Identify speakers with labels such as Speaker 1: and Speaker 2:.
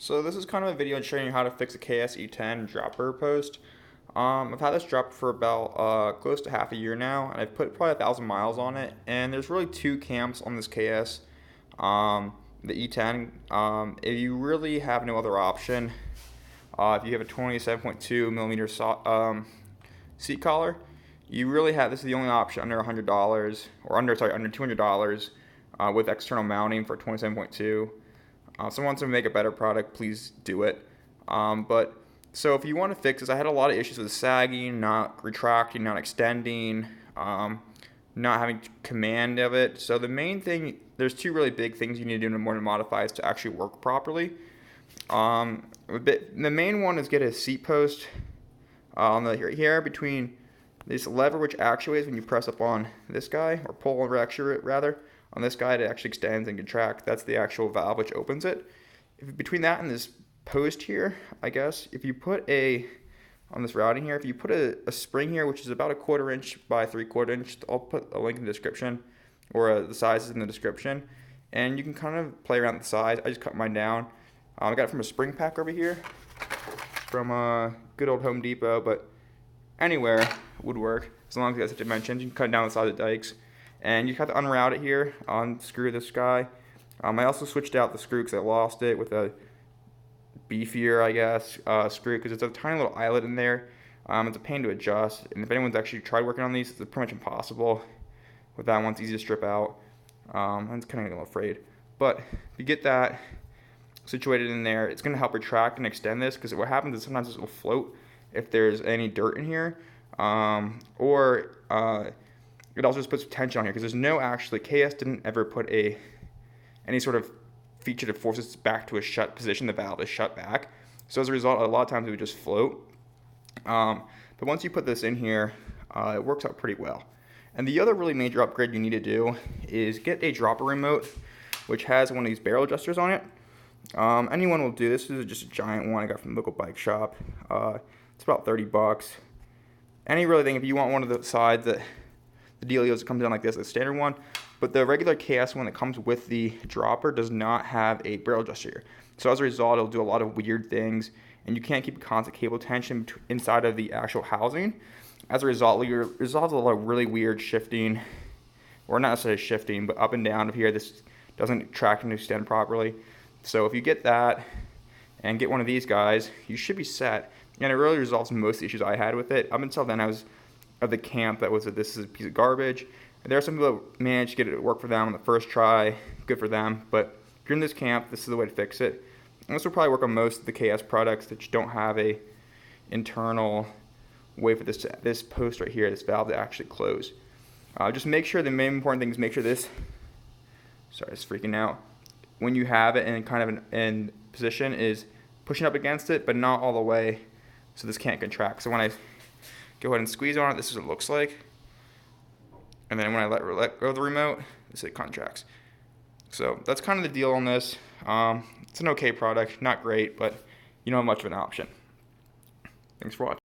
Speaker 1: So this is kind of a video showing you how to fix a KS ETEN dropper post. I've had this dropper for about close to half a year now, and I've put probably 1,000 miles on it. And there's really two camps on this KS, the E10. If you really have no other option, if you have a 27.2 millimeter seat collar, you really have, this is the only option under $100 or under $200 with external mounting for 27.2. Someone wants to make a better product, please do it. So if you want to fix this, I had a lot of issues with sagging, not retracting, not extending, not having command of it. So the main thing, there's two really big things you need to do in order to modify is to actually work properly. The main one is get a seat post on the here between this lever which actuates when you press up on this guy, or pull or actuate rather. On this guy, it actually extends and contracts. That's the actual valve which opens it. Between that and this post here, I guess, if you put on this routing here, if you put a spring here, which is about 1/4 inch by 3/4 inch, I'll put a link in the description, or the size is in the description, and you can kind of play around with the size. I just cut mine down. I got it from a spring pack over here, from a good old Home Depot, but anywhere would work, as long as it has the dimensions. You can cut down the size of the dikes. And you have to unroute it here, unscrew this guy. I also switched out the screw because I lost it with a beefier, I guess, screw, because it's a tiny little eyelet in there. It's a pain to adjust, and if anyone's actually tried working on these, it's pretty much impossible. With that one, it's easy to strip out. I'm just kind of a little afraid. But if you get that situated in there, it's going to help retract and extend this, because what happens is sometimes it will float if there's any dirt in here, it also just puts tension on here, because there's no actually, KS didn't ever put any sort of feature to force it back to a shut position. The valve is shut back. So as a result, a lot of times it would just float. But once you put this in here, it works out pretty well. And the other really major upgrade you need to do is get a dropper remote, which has one of these barrel adjusters on it. Anyone will do this. This is just a giant one I got from the local bike shop. It's about 30 bucks. Any really thing, if you want one of the sides that the dealio is, it comes down like this, the standard one, but the regular KS one that comes with the dropper does not have a barrel adjuster here. So as a result, it'll do a lot of weird things, and you can't keep constant cable tension inside of the actual housing. As a result, you result a lot of really weird shifting, or not necessarily shifting, but up and down of here. This doesn't track and extend properly. So if you get that and get one of these guys, you should be set. And it really resolves most of the issues I had with it. Up until then, I was of the camp that was that this is a piece of garbage. And there are some people that managed to get it to work for them on the first try. Good for them. But if you're in this camp, this is the way to fix it. And this will probably work on most of the KS products that you don't have a internal way for this post right here, this valve to actually close. Just make sure, the main important thing is make sure this, sorry, it's freaking out. When you have it in kind of in position, is pushing up against it, but not all the way, so this can't contract. So when I go ahead and squeeze on it, this is what it looks like. And then when I let go of the remote, this it contracts. So that's kind of the deal on this. It's an okay product, not great, but you don't have much of an option. Thanks for watching.